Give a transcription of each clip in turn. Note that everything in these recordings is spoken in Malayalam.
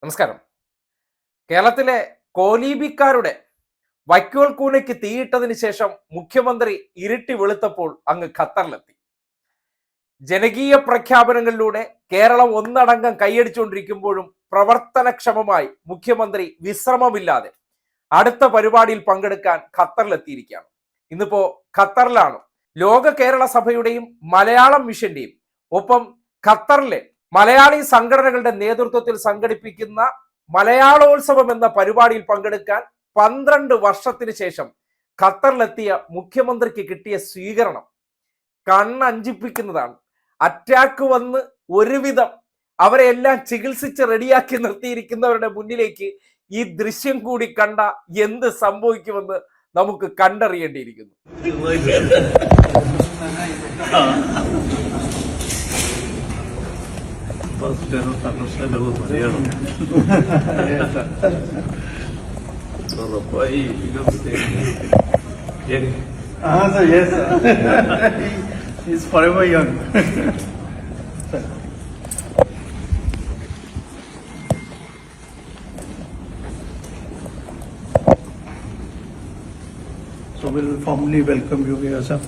നമസ്കാരം. കേരളത്തിലെ കോലീബിക്കാരുടെ വൈക്കോൽ കൂനയ്ക്ക് തീയിട്ടതിന് ശേഷം മുഖ്യമന്ത്രി ഇരുട്ടി വെളുത്തപ്പോൾ അങ്ങ് ഖത്തറിലെത്തി. ജനകീയ പ്രഖ്യാപനങ്ങളിലൂടെ കേരളം ഒന്നടങ്കം കൈയടിച്ചുകൊണ്ടിരിക്കുമ്പോഴും പ്രവർത്തനക്ഷമമായി മുഖ്യമന്ത്രി വിശ്രമമില്ലാതെ അടുത്ത പരിപാടിയിൽ പങ്കെടുക്കാൻ ഖത്തറിലെത്തിയിരിക്കുകയാണ്. ഇന്നിപ്പോ ഖത്തറിലാണ് ലോക കേരള സഭയുടെയും മലയാളം മിഷന്റെയും ഒപ്പം ഖത്തറിലെ മലയാളി സംഘടനകളുടെ നേതൃത്വത്തിൽ സംഘടിപ്പിക്കുന്ന മലയാളോത്സവം എന്ന പരിപാടിയിൽ പങ്കെടുക്കാൻ 12 വർഷത്തിന് ശേഷം ഖത്തറിലെത്തിയ മുഖ്യമന്ത്രിക്ക് കിട്ടിയ സ്വീകരണം കണ്ണഞ്ചിപ്പിക്കുന്നതാണ്. അറ്റാക്ക് വന്ന് ഒരുവിധം അവരെ എല്ലാം ചികിത്സിച്ച് റെഡിയാക്കി നിർത്തിയിരിക്കുന്നവരുടെ മുന്നിലേക്ക് ഈ ദൃശ്യം കൂടി കണ്ട എന്ത് സംഭവിക്കുമെന്ന് നമുക്ക് കണ്ടറിയേണ്ടിയിരിക്കുന്നു. Yes, sir. He's forever young. So we'll formally welcome you here, sir.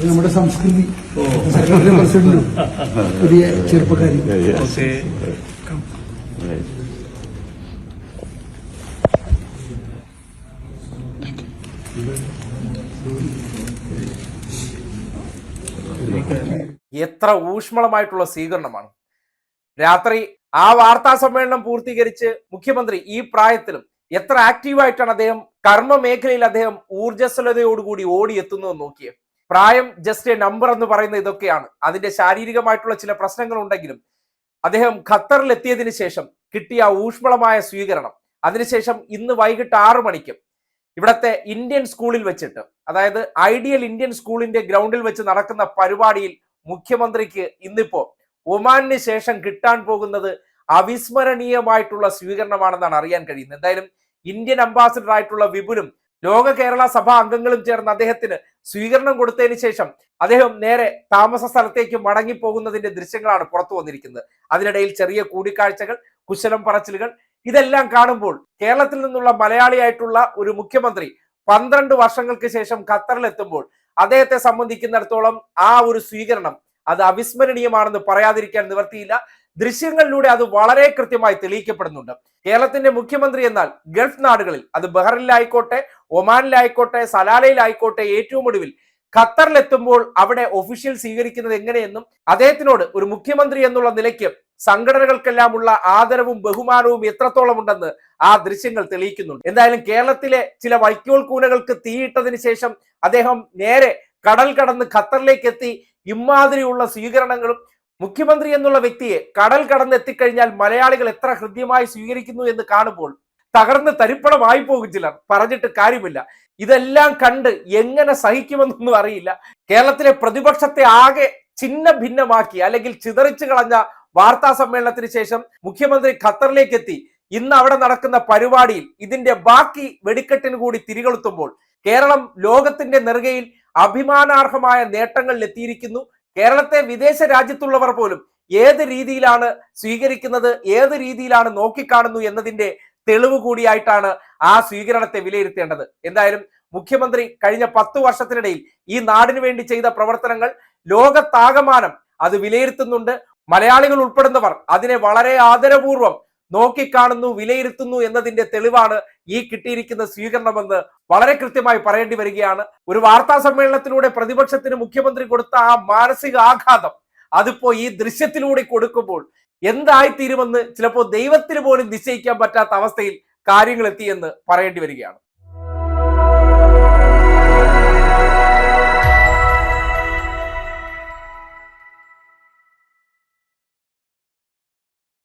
നമ്മുടെ സംസ്കൃതി സെക്രട്ടറി പ്രസിഡന്റും പുതിയ ചെറുപ്പക്കാരി. എത്ര ഊഷ്മളമായിട്ടുള്ള സ്വീകരണമാണ്. രാത്രി ആ വാർത്താ സമ്മേളനം പൂർത്തീകരിച്ച് മുഖ്യമന്ത്രി ഈ പ്രായത്തിലും എത്ര ആക്റ്റീവായിട്ടാണ് അദ്ദേഹം കർമ്മ മേഖലയിൽ അദ്ദേഹം ഊർജ്ജസ്വലതയോടുകൂടി ഓടിയെത്തുന്നത് നോക്കിയേ. പ്രായം ജസ്റ്റ് എ നമ്പർ എന്ന് പറയുന്ന ഇതൊക്കെയാണ്. അതിന്റെ ശാരീരികമായിട്ടുള്ള ചില പ്രശ്നങ്ങൾ ഉണ്ടെങ്കിലും അദ്ദേഹം ഖത്തറിൽ എത്തിയതിനു ശേഷം കിട്ടിയ ഊഷ്മളമായ സ്വീകരണം, അതിനുശേഷം ഇന്ന് വൈകിട്ട് 6 മണിക്ക് ഇവിടത്തെ ഇന്ത്യൻ സ്കൂളിൽ വെച്ചിട്ട്, അതായത് ഐഡിയൽ ഇന്ത്യൻ സ്കൂളിന്റെ ഗ്രൗണ്ടിൽ വെച്ച് നടക്കുന്ന പരിപാടിയിൽ മുഖ്യമന്ത്രിക്ക് ഇന്നിപ്പോ ഒമാനിന് ശേഷം കിട്ടാൻ പോകുന്നത് അവിസ്മരണീയമായിട്ടുള്ള സ്വീകരണമാണെന്നാണ് അറിയാൻ കഴിയുന്നത്. എന്തായാലും ഇന്ത്യൻ അംബാസിഡർ ആയിട്ടുള്ള വിപുലും ലോക കേരള സഭാ അംഗങ്ങളും ചേർന്ന് അദ്ദേഹത്തിന് സ്വീകരണം കൊടുത്തതിന് ശേഷം അദ്ദേഹം നേരെ താമസ സ്ഥലത്തേക്ക് മടങ്ങിപ്പോകുന്നതിന്റെ ദൃശ്യങ്ങളാണ് പുറത്തു വന്നിരിക്കുന്നത്. അതിനിടയിൽ ചെറിയ കൂടിക്കാഴ്ചകൾ, കുശലം പറച്ചിലുകൾ, ഇതെല്ലാം കാണുമ്പോൾ കേരളത്തിൽ നിന്നുള്ള മലയാളിയായിട്ടുള്ള ഒരു മുഖ്യമന്ത്രി 12 വർഷങ്ങൾക്ക് ശേഷം ഖത്തറിലെത്തുമ്പോൾ അദ്ദേഹത്തെ സംബന്ധിക്കുന്നിടത്തോളം ആ ഒരു സ്വീകരണം അത് അവിസ്മരണീയമാണെന്ന് പറയാതിരിക്കാൻ നിവർത്തിയില്ല. ദൃശ്യങ്ങളിലൂടെ അത് വളരെ കൃത്യമായി തെളിയിക്കപ്പെടുന്നുണ്ട്. കേരളത്തിന്റെ മുഖ്യമന്ത്രി എന്നാൽ ഗൾഫ് നാടുകളിൽ, അത് ബഹ്റിനിലായിക്കോട്ടെ, ഒമാനിലായിക്കോട്ടെ, സലാലയിലായിക്കോട്ടെ, ഏറ്റവും ഒടുവിൽ ഖത്തറിലെത്തുമ്പോൾ അവിടെ ഒഫീഷ്യൽ സ്വീകരിക്കുന്നത് എങ്ങനെയെന്നും അദ്ദേഹത്തിനോട് ഒരു മുഖ്യമന്ത്രി എന്നുള്ള നിലയ്ക്ക് സംഘടനകൾക്കെല്ലാമുള്ള ആദരവും ബഹുമാനവും എത്രത്തോളം ഉണ്ടെന്ന് ആ ദൃശ്യങ്ങൾ തെളിയിക്കുന്നുണ്ട്. എന്തായാലും കേരളത്തിലെ ചില വൈക്കോൽ കൂനകൾക്ക് തീയിട്ടതിന് ശേഷം അദ്ദേഹം നേരെ കടൽ കടന്ന് ഖത്തറിലേക്ക് എത്തി ഇമാതിരിയുള്ള സ്വീകരണങ്ങളും, മുഖ്യമന്ത്രി എന്നുള്ള വ്യക്തിയെ കടൽ കടന്ന് എത്തിക്കഴിഞ്ഞാൽ മലയാളികൾ എത്ര ഹൃദ്യമായി സ്വീകരിക്കുന്നു എന്ന് കാണുമ്പോൾ തകർന്ന് തരിപ്പണമായി പോകും ചിലർ, പറഞ്ഞിട്ട് കാര്യമില്ല. ഇതെല്ലാം കണ്ട് എങ്ങനെ സഹിക്കുമെന്നൊന്നും അറിയില്ല. കേരളത്തിലെ പ്രതിപക്ഷത്തെ ആകെ ഛിന്ന ഭിന്നമാക്കി അല്ലെങ്കിൽ ചിതറിച്ചു കളഞ്ഞ വാർത്താ സമ്മേളനത്തിന് ശേഷം മുഖ്യമന്ത്രി ഖത്തറിലേക്ക് എത്തി ഇന്ന് അവിടെ നടക്കുന്ന പരിപാടിയിൽ ഇതിന്റെ ബാക്കി വെടിക്കെട്ടിന് കൂടി തിരികൊളുത്തുമ്പോൾ കേരളം ലോകത്തിന്റെ നെറുകയിൽ അഭിമാനാർഹമായ നേട്ടങ്ങളിൽ എത്തിയിരിക്കുന്നു. കേരളത്തെ വിദേശ രാജ്യത്തുള്ളവർ പോലും ഏത് രീതിയിലാണ് സ്വീകരിക്കുന്നത്, ഏത് രീതിയിലാണ് നോക്കിക്കാണുന്നു എന്നതിന്റെ തെളിവ് കൂടിയായിട്ടാണ് ആ സ്വീകരണത്തെ വിലയിരുത്തേണ്ടത്. എന്തായാലും മുഖ്യമന്ത്രി കഴിഞ്ഞ 10 വർഷത്തിനിടയിൽ ഈ നാടിനു വേണ്ടി ചെയ്ത പ്രവർത്തനങ്ങൾ ലോകത്താകമാനം അത് വിലയിരുത്തുന്നുണ്ട്. മലയാളികൾ ഉൾപ്പെടുന്നവർ അതിനെ വളരെ ആദരപൂർവ്വം നോക്കിക്കാണുന്നു, വിലയിരുത്തുന്നു എന്നതിന്റെ തെളിവാണ് ഈ കിട്ടിയിരിക്കുന്ന സ്വീകരണമെന്ന് വളരെ കൃത്യമായി പറയേണ്ടി വരികയാണ്. ഒരു വാർത്താ സമ്മേളനത്തിലൂടെ പ്രതിപക്ഷത്തിന് മുഖ്യമന്ത്രി കൊടുത്ത ആ മാനസിക ആഘാതം അതിപ്പോ ഈ ദൃശ്യത്തിലൂടെ കൊടുക്കുമ്പോൾ എന്തായിത്തീരുമെന്ന് ചിലപ്പോൾ ദൈവത്തിന് പോലും നിശ്ചയിക്കാൻ പറ്റാത്ത അവസ്ഥയിൽ കാര്യങ്ങൾ എത്തിയെന്ന് പറയേണ്ടി വരികയാണ്.